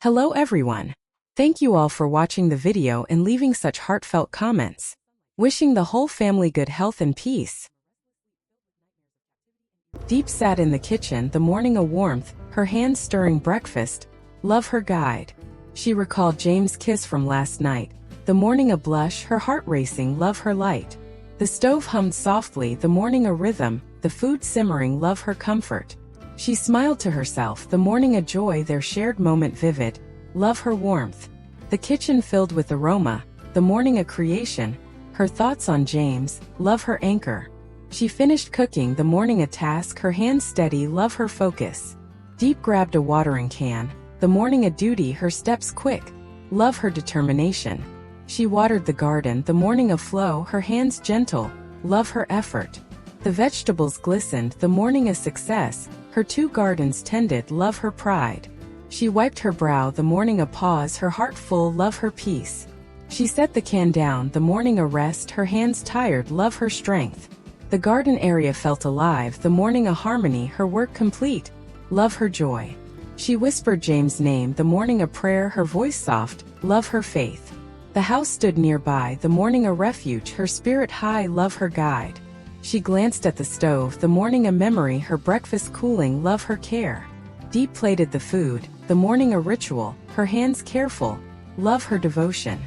Hello everyone. Thank you all for watching the video and leaving such heartfelt comments. Wishing the whole family good health and peace. Diep sat in the kitchen the morning of warmth, her hands stirring breakfast. Love her guide. She recalled James' kiss from last night. The morning a blush, her heart racing, love her light. The stove hummed softly, the morning a rhythm, the food simmering, love her comfort. She smiled to herself, the morning a joy, their shared moment vivid, love her warmth. The kitchen filled with aroma, the morning a creation, her thoughts on James, love her anchor. She finished cooking, the morning a task, her hands steady, love her focus. Diep grabbed a watering can, the morning a duty, her steps quick, love her determination. She watered the garden, the morning a flow, her hands gentle, love her effort. The vegetables glistened, the morning a success, her 2 gardens tended, love her pride. She wiped her brow, the morning a pause, her heart full, love her peace. She set the can down, the morning a rest, her hands tired, love her strength. The garden area felt alive, the morning a harmony, her work complete, love her joy. She whispered James' name, the morning a prayer, her voice soft, love her faith. The house stood nearby, the morning a refuge, her spirit high, love her guide. She glanced at the stove, the morning a memory, her breakfast cooling, love her care. Diep plated the food, the morning a ritual, her hands careful, love her devotion.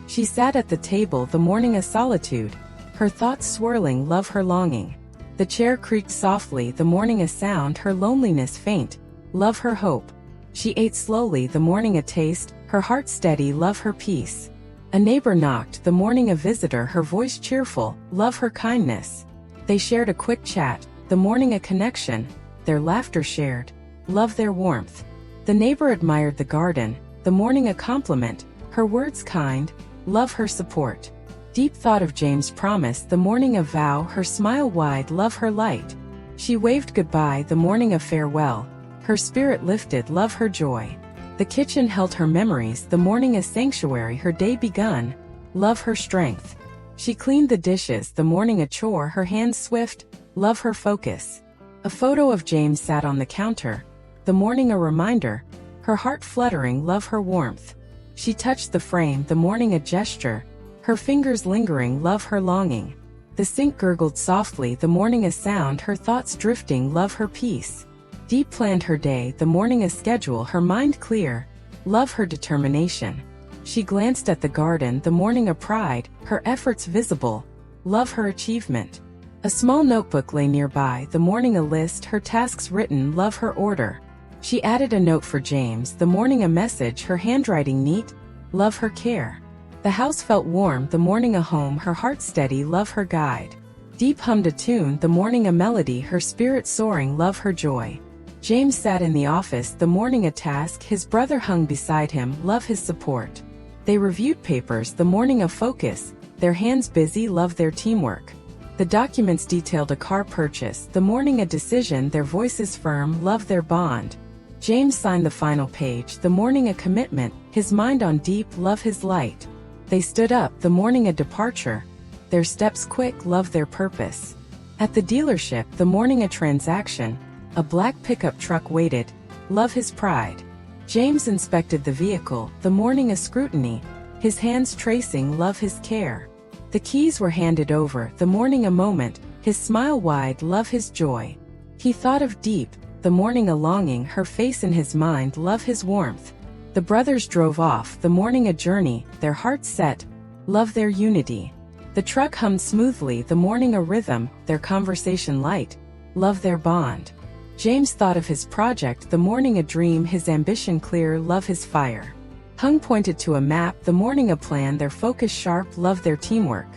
She sat at the table, the morning a solitude, her thoughts swirling, love her longing. The chair creaked softly, the morning a sound, her loneliness faint, love her hope. She ate slowly, the morning a taste, her heart steady, love her peace. A neighbor knocked, the morning a visitor, her voice cheerful, love her kindness. They shared a quick chat, the morning a connection, their laughter shared, love their warmth. The neighbor admired the garden, the morning a compliment, her words kind, love her support. Diep thought of James' promise, the morning a vow, her smile wide, love her light. She waved goodbye, the morning a farewell, her spirit lifted, love her joy. The kitchen held her memories, the morning a sanctuary, her day begun, love her strength. She cleaned the dishes, the morning a chore, her hands swift, love her focus. A photo of James sat on the counter, the morning a reminder, her heart fluttering, love her warmth. She touched the frame, the morning a gesture, her fingers lingering, love her longing. The sink gurgled softly, the morning a sound, her thoughts drifting, love her peace. Diep planned her day, the morning a schedule, her mind clear, love her determination. She glanced at the garden, the morning a pride, her efforts visible, love her achievement. A small notebook lay nearby, the morning a list, her tasks written, love her order. She added a note for James, the morning a message, her handwriting neat, love her care. The house felt warm, the morning a home, her heart steady, love her guide. Diep hummed a tune, the morning a melody, her spirit soaring, love her joy. James sat in the office, the morning a task, his brother hung beside him, love his support. They reviewed papers, the morning a focus, their hands busy, love their teamwork. The documents detailed a car purchase, the morning a decision, their voices firm, love their bond. James signed the final page, the morning a commitment, his mind on Diep, love his light. They stood up, the morning a departure, their steps quick, love their purpose. At the dealership, the morning a transaction, a black pickup truck waited, love his pride. James inspected the vehicle, the morning a scrutiny, his hands tracing, love his care. The keys were handed over, the morning a moment, his smile wide, love his joy. He thought of Diep, the morning a longing, her face in his mind, love his warmth. The brothers drove off, the morning a journey, their hearts set, love their unity. The truck hummed smoothly, the morning a rhythm, their conversation light, love their bond. James thought of his project, the morning a dream, his ambition clear, love his fire. Hung pointed to a map, the morning a plan, their focus sharp, love their teamwork.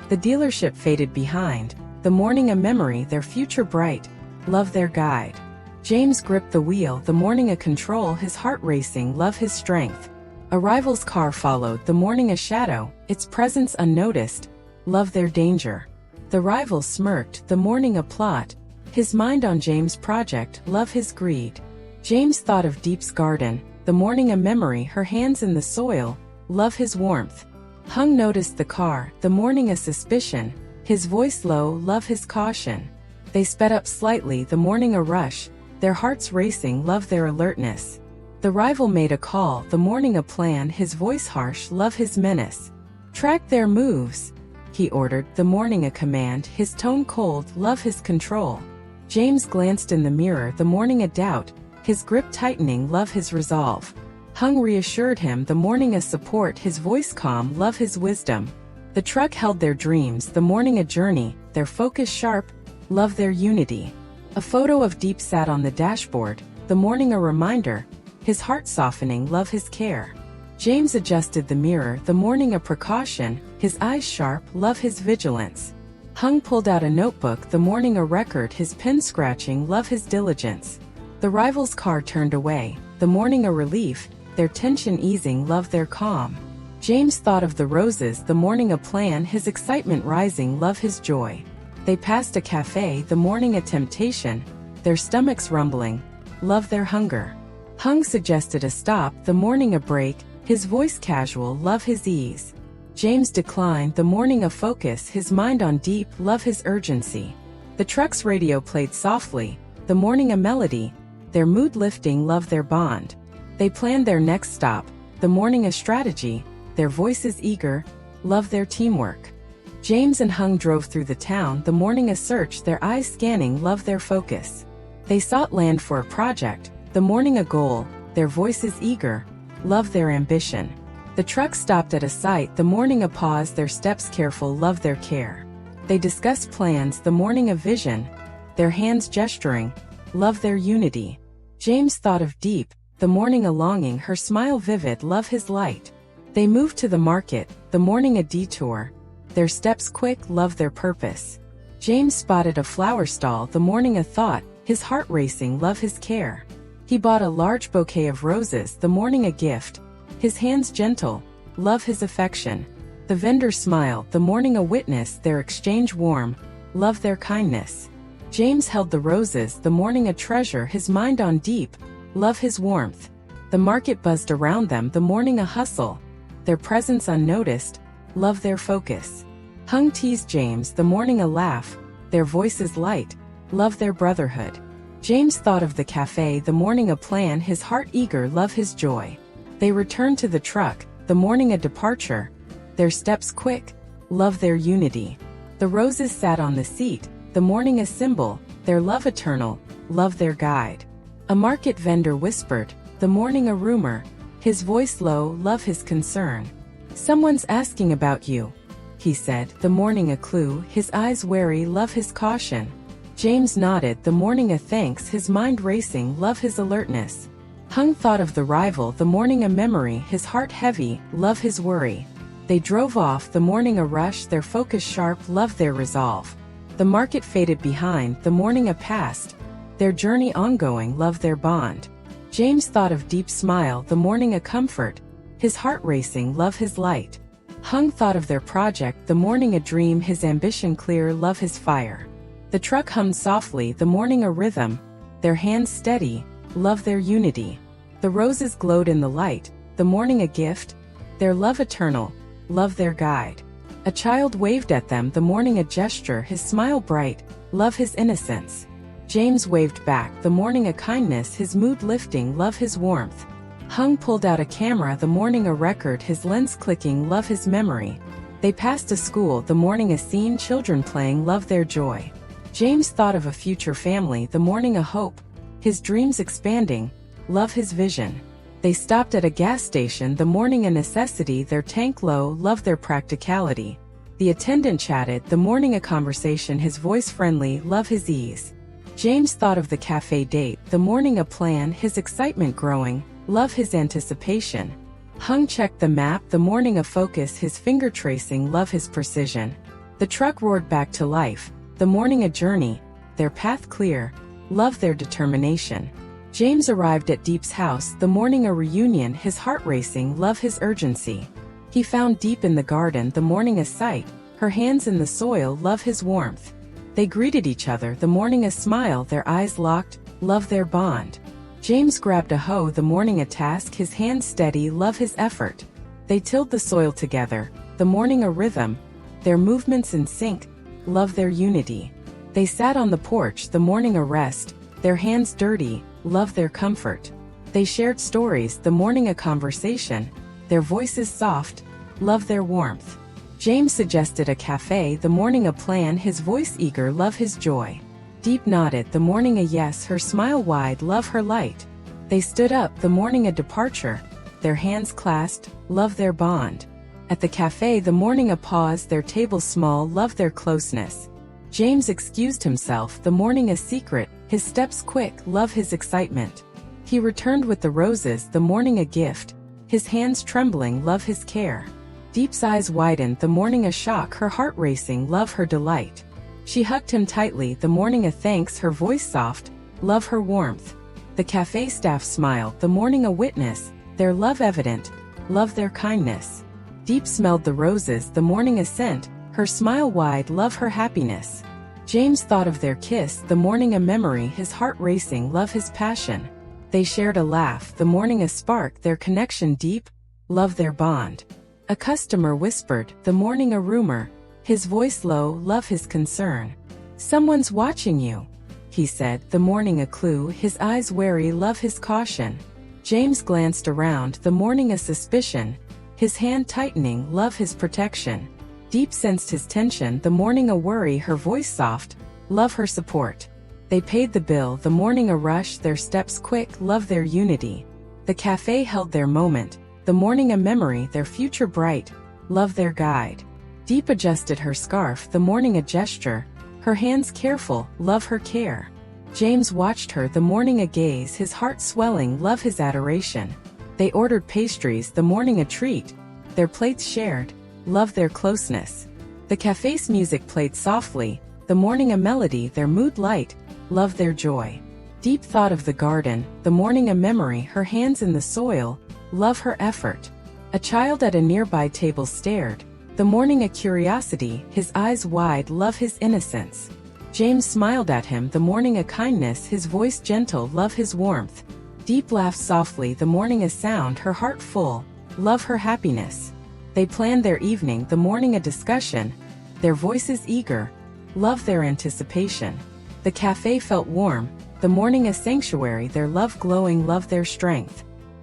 The dealership faded behind, the morning a memory, their future bright, love their guide. James gripped the wheel, the morning a control, his heart racing, love his strength. A rival's car followed, the morning a shadow, its presence unnoticed, love their danger. The rival smirked, the morning a plot, his mind on James' project, love his greed. James thought of Diep's garden, the morning a memory, her hands in the soil, love his warmth. Hung noticed the car, the morning a suspicion, his voice low, love his caution. They sped up slightly, the morning a rush, their hearts racing, love their alertness. The rival made a call, the morning a plan, his voice harsh, love his menace. Track their moves, he ordered, the morning a command, his tone cold, love his control. James glanced in the mirror, the morning a doubt, his grip tightening, love his resolve. Hung reassured him, the morning a support, his voice calm, love his wisdom. The truck held their dreams, the morning a journey, their focus sharp, love their unity. A photo of Diep sat on the dashboard, the morning a reminder, his heart softening, love his care. James adjusted the mirror, the morning a precaution, his eyes sharp, love his vigilance. Hung pulled out a notebook, the morning a record, his pen scratching, love his diligence. The rival's car turned away, the morning a relief, their tension easing, love their calm. James thought of the roses, the morning a plan, his excitement rising, love his joy. They passed a cafe, the morning a temptation, their stomachs rumbling, love their hunger. Hung suggested a stop, the morning a break, his voice casual, love his ease. James declined, the morning a focus, his mind on Diep, love his urgency. The truck's radio played softly, the morning a melody, their mood lifting, love their bond. They planned their next stop, the morning a strategy, their voices eager, love their teamwork. James and Hung drove through the town, the morning a search, their eyes scanning, love their focus. They sought land for a project, the morning a goal, their voices eager, love their ambition. The truck stopped at a site, the morning a pause, their steps careful, love their care. They discussed plans, the morning a vision, their hands gesturing, love their unity. James thought of Diep, the morning a longing, her smile vivid, love his light. They moved to the market, the morning a detour, their steps quick, love their purpose. James spotted a flower stall, the morning a thought, his heart racing, love his care. He bought a large bouquet of roses, the morning a gift, his hands gentle, love his affection. The vendor smiled, the morning a witness, their exchange warm, love their kindness. James held the roses, the morning a treasure, his mind on Diep, love his warmth. The market buzzed around them, the morning a hustle, their presence unnoticed, love their focus. Hung teased James, the morning a laugh, their voices light, love their brotherhood. James thought of the cafe, the morning a plan, his heart eager, love his joy. They returned to the truck, the morning a departure, their steps quick, love their unity. The roses sat on the seat, the morning a symbol, their love eternal, love their guide. A market vendor whispered, the morning a rumor, his voice low, love his concern. Someone's asking about you, he said, the morning a clue, his eyes wary, love his caution. James nodded, the morning a thanks, his mind racing, love his alertness. Hung thought of the rival, the morning a memory, his heart heavy, love his worry. They drove off, the morning a rush, their focus sharp, love their resolve. The market faded behind, the morning a past, their journey ongoing, love their bond. James thought of Diep's smile, the morning a comfort, his heart racing, love his light. Hung thought of their project, the morning a dream, his ambition clear, love his fire. The truck hummed softly, the morning a rhythm, their hands steady, love their unity. The roses glowed in the light, the morning a gift, their love eternal, love their guide. A child waved at them, the morning a gesture, his smile bright, love his innocence. James waved back, the morning a kindness, his mood lifting, love his warmth. Hung pulled out a camera, the morning a record, his lens clicking, love his memory. They passed a school, the morning a scene, children playing, love their joy. James thought of a future family, the morning a hope, his dreams expanding, love his vision. They stopped at a gas station, the morning a necessity, their tank low, love their practicality. The attendant chatted, the morning a conversation, his voice friendly, love his ease. James thought of the cafe date, the morning a plan, his excitement growing, love his anticipation. Hung checked the map, the morning a focus, his finger tracing, love his precision. The truck roared back to life, the morning a journey, their path clear, love their determination. James arrived at Diep's house, the morning a reunion, his heart racing, love his urgency. He found Diep in the garden, the morning a sight, her hands in the soil, love his warmth. They greeted each other, the morning a smile, their eyes locked, love their bond. James grabbed a hoe, the morning a task, his hands steady, love his effort. They tilled the soil together, the morning a rhythm, their movements in sync, love their unity. They sat on the porch, the morning a rest, their hands dirty, love their comfort. They shared stories, the morning a conversation, their voices soft, love their warmth. James suggested a cafe, the morning a plan, his voice eager, love his joy. Diep nodded, the morning a yes, her smile wide, love her light. They stood up, the morning a departure, their hands clasped, love their bond. At the cafe, the morning a pause, their table small, love their closeness. James excused himself, the morning a secret, his steps quick, love his excitement. He returned with the roses, the morning a gift, his hands trembling, love his care. Diep's eyes widened, the morning a shock, her heart racing, love her delight. She hugged him tightly, the morning a thanks, her voice soft, love her warmth. The cafe staff smiled, the morning a witness, their love evident, love their kindness. Diep smelled the roses, the morning a scent, her smile wide, love her happiness. James thought of their kiss, the morning a memory, his heart racing, love his passion. They shared a laugh, the morning a spark, their connection deep, love their bond. A customer whispered, the morning a rumor, his voice low, love his concern. Someone's watching you, he said, the morning a clue, his eyes wary, love his caution. James glanced around, the morning a suspicion, his hand tightening, love his protection. Diep sensed his tension, the morning a worry, her voice soft, love her support. They paid the bill, the morning a rush, their steps quick, love their unity. The cafe held their moment, the morning a memory, their future bright, love their guide. Diep adjusted her scarf, the morning a gesture, her hands careful, love her care. James watched her, the morning a gaze, his heart swelling, love his adoration. They ordered pastries, the morning a treat, their plates shared, love their closeness. The cafe's music played softly, the morning a melody, their mood light, love their joy. Diep thought of the garden, the morning a memory, her hands in the soil, love her effort. A child at a nearby table stared, the morning a curiosity, his eyes wide, love his innocence. James smiled at him, the morning a kindness, his voice gentle, love his warmth. Diep laughed softly, the morning a sound, her heart full, love her happiness. They planned their evening, the morning a discussion, their voices eager, love their anticipation. The cafe felt warm, the morning a sanctuary, their love glowing, love their strength.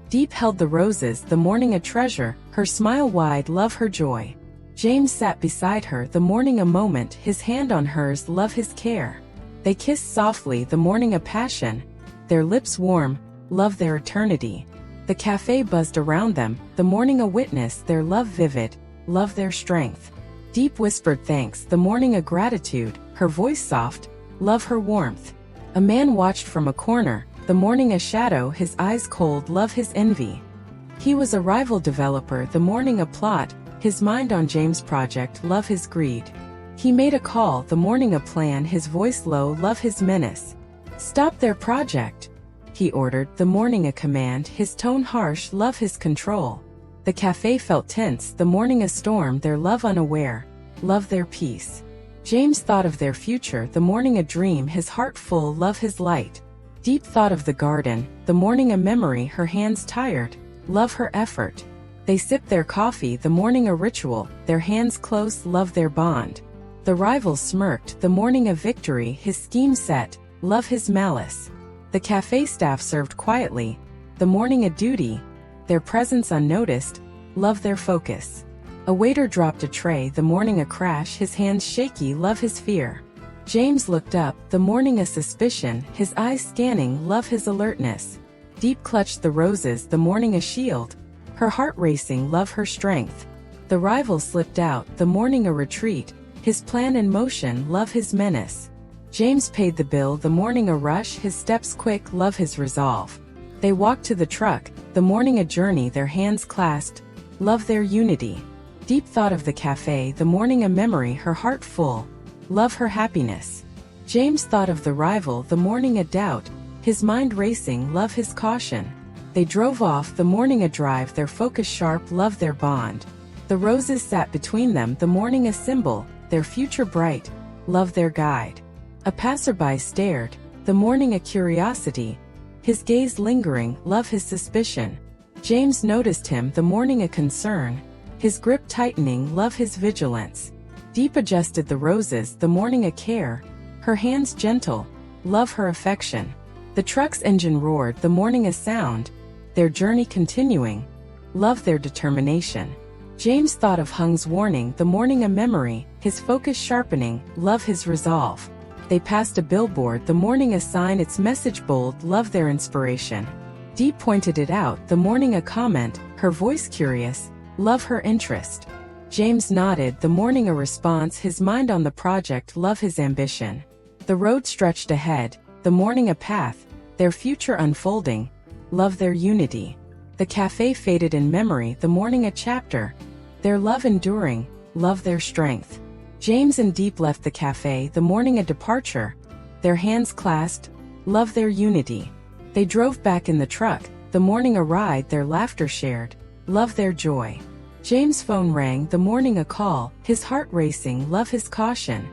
Diep held the roses, the morning a treasure, her smile wide, love her joy. James sat beside her, the morning a moment, his hand on hers, love his care. They kissed softly, the morning a passion, their lips warm, love their eternity. The cafe buzzed around them, the morning a witness, their love vivid, love their strength. Diep whispered thanks, the morning a gratitude, her voice soft, love her warmth. A man watched from a corner, the morning a shadow, his eyes cold, love his envy. He was a rival developer, the morning a plot, his mind on James' project, love his greed. He made a call, the morning a plan, his voice low, love his menace. Stop their project, he ordered, the morning a command, his tone harsh, love his control. The cafe felt tense, the morning a storm, their love unaware, love their peace. James thought of their future, the morning a dream, his heart full, love his light. Diep thought of the garden, the morning a memory, her hands tired, love her effort. They sipped their coffee, the morning a ritual, their hands close, love their bond. The rivals smirked, the morning a victory, his scheme set, love his malice. The cafe staff served quietly, the morning a duty, their presence unnoticed, love their focus. A waiter dropped a tray, the morning a crash, his hands shaky, love his fear. James looked up, the morning a suspicion, his eyes scanning, love his alertness. Diep clutched the roses, the morning a shield, her heart racing, love her strength. The rival slipped out, the morning a retreat, his plan in motion, love his menace. James paid the bill, the morning a rush, his steps quick, love his resolve. They walked to the truck, the morning a journey, their hands clasped, love their unity. Diep thought of the cafe, the morning a memory, her heart full, love her happiness. James thought of the rival, the morning a doubt, his mind racing, love his caution. They drove off, the morning a drive, their focus sharp, love their bond. The roses sat between them, the morning a symbol, their future bright, love their guide. A passerby stared, the morning a curiosity, his gaze lingering, love his suspicion. James noticed him, the morning a concern, his grip tightening, love his vigilance. Diep adjusted the roses, the morning a care, her hands gentle, love her affection. The truck's engine roared, the morning a sound, their journey continuing. Love their determination. James thought of Hung's warning, the morning a memory, his focus sharpening, love his resolve. They passed a billboard, the morning a sign, its message bold, love their inspiration. Diep pointed it out, the morning a comment, her voice curious, love her interest. James nodded, the morning a response, his mind on the project, love his ambition. The road stretched ahead, the morning a path, their future unfolding, love their unity. The cafe faded in memory, the morning a chapter, their love enduring, love their strength. James and Diep left the cafe, the morning a departure, their hands clasped, love their unity. They drove back in the truck, the morning a ride, their laughter shared, love their joy. James' phone rang, the morning a call, his heart racing, love his caution.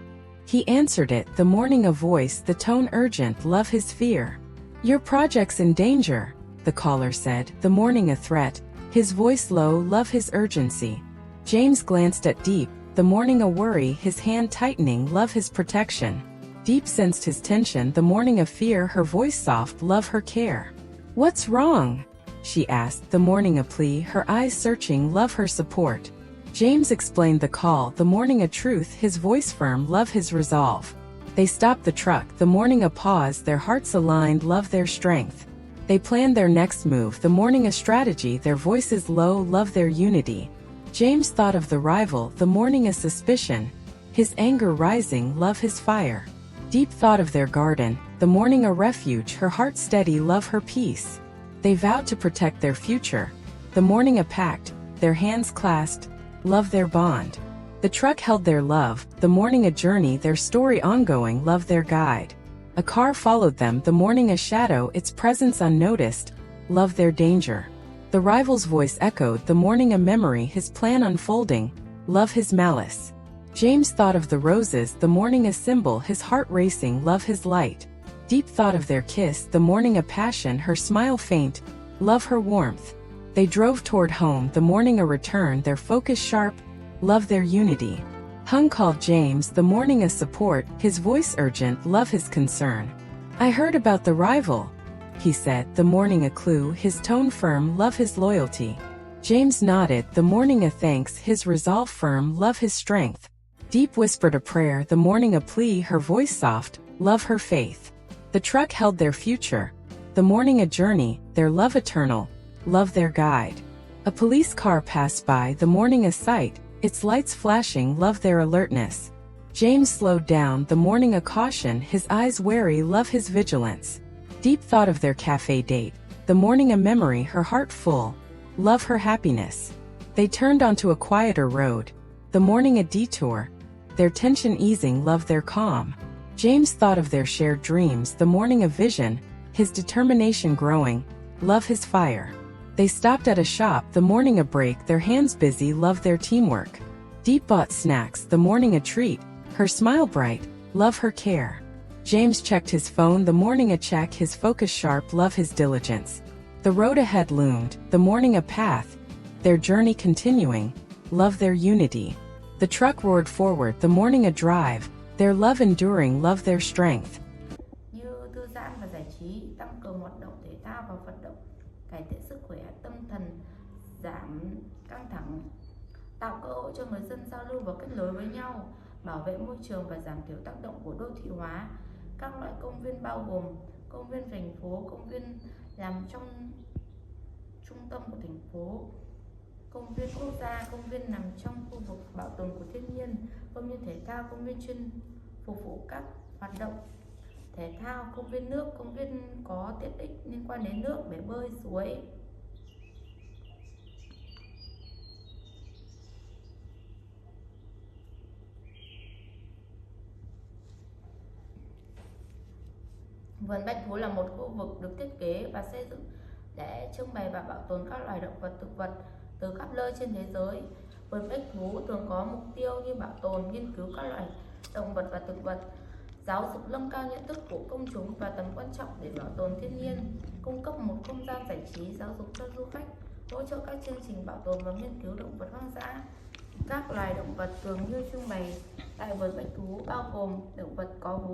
He answered it, the morning a voice, the tone urgent, love his fear. Your project's in danger, the caller said, the morning a threat, his voice low, love his urgency. James glanced at Diep, the morning a worry, his hand tightening, love his protection. Diep sensed his tension, the morning a fear, her voice soft, love her care. What's wrong? She asked, the morning a plea, her eyes searching, love her support. James explained the call, the morning a truth, his voice firm, love his resolve. They stopped the truck, the morning a pause, their hearts aligned, love their strength. They planned their next move, the morning a strategy, their voices low, love their unity. James thought of the rival, the morning a suspicion, his anger rising, love his fire. Diep thought of their garden, the morning a refuge, her heart steady, love her peace. They vowed to protect their future, the morning a pact, their hands clasped, love their bond. The truck held their love, the morning a journey, their story ongoing, love their guide. A car followed them, the morning a shadow, its presence unnoticed, love their danger. The rival's voice echoed, the morning a memory, his plan unfolding, love his malice. James thought of the roses, the morning a symbol, his heart racing, love his light. Diep thought of their kiss, the morning a passion, her smile faint, love her warmth. They drove toward home, the morning a return, their focus sharp, love their unity. Hung called James, the morning a support, his voice urgent, love his concern. I heard about the rival, he said, the morning a clue, his tone firm, love his loyalty. James nodded, the morning a thanks, his resolve firm, love his strength. Diep whispered a prayer, the morning a plea, her voice soft, love her faith. The truck held their future, the morning a journey, their love eternal, love their guide. A police car passed by, the morning a sight, its lights flashing, love their alertness. James slowed down, the morning a caution, his eyes wary, love his vigilance. Diep thought of their cafe date, the morning a memory, her heart full, love her happiness. They turned onto a quieter road, the morning a detour, their tension easing, love their calm. James thought of their shared dreams, the morning a vision, his determination growing, love his fire. They stopped at a shop, the morning a break, their hands busy, love their teamwork. Diep bought snacks, the morning a treat, her smile bright, love her care. James checked his phone, the morning a check, his focus sharp, love his diligence. The road ahead loomed, the morning a path, their journey continuing, love their unity. The truck roared forward, the morning a drive, their love enduring, love their strength. Như thư giãn và giải trí, tăng cường hoạt động thể thao và vận động, cải thiện sức khỏe tâm thần, giảm căng thẳng, tạo cơ hội cho người dân giao lưu và kết nối với nhau, bảo vệ môi trường và giảm thiểu tác động của đô thị hóa. Các loại công viên bao gồm công viên thành phố, công viên nằm trong trung tâm của thành phố, công viên quốc gia, công viên nằm trong khu vực bảo tồn của thiên nhiên, công viên thể thao, công viên chuyên phục vụ các hoạt động thể thao, công viên nước, công viên có tiện ích liên quan đến nước, bể bơi, suối. Vườn bách thú là một khu vực được thiết kế và xây dựng để trưng bày và bảo tồn các loài động vật, thực vật từ khắp nơi trên thế giới. Vườn bách thú thường có mục tiêu như bảo tồn, nghiên cứu các loài động vật và thực vật, giáo dục nâng cao nhận thức của công chúng và tầm quan trọng để bảo tồn thiên nhiên, cung cấp một không gian giải trí, giáo dục cho du khách, hỗ trợ các chương trình bảo tồn và nghiên cứu động vật hoang dã. Các loài động vật thường như trưng bày tại vườn bách thú bao gồm động vật có vú,